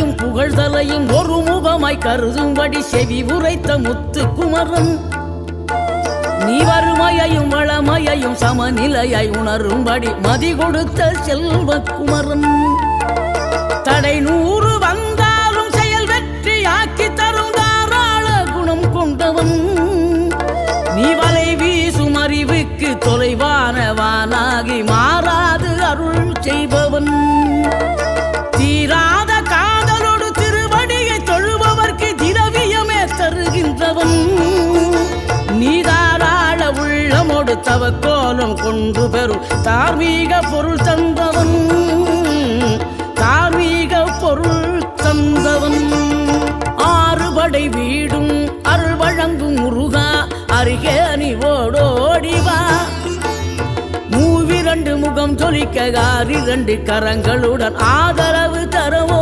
ஈரடியும் புகழ்தலையும் ஒரு முகமாய் கருதும்படி செவி உரைத்த முத்து குமரன் நீ வறுமையையும் வளமையையும் சமநிலையை உணரும்படி மதி கொடுத்த செல்வ குமரன் தடை 100 வந்தாலும் செயல் வெற்றியாக்கி தரும் தாராள குணம் கொண்டவன் நீ வலை வீசும் அறிவுக்கு தொலைவானவானாகி மாறாது அருள் செய்பவன் தீராத காதலோடு திருவடியை தொழுபவர்க்கு திரவியமே தருகின்றவன் நீ தாராள உள்ளமோடு தவக்கோலம் கொண்டு பெறும் தார்மீக பொருள் தந்தவன் தார்மீக பொருள் தந்தவன் ஆறுபடை வீடும் அருள் வழங்கும் முருகா அருகே நீ ஓடோடிவா மூவிரண்டு முகம் ஜொலிக்க 2 கரங்களுடன் ஆதரவு தரவோ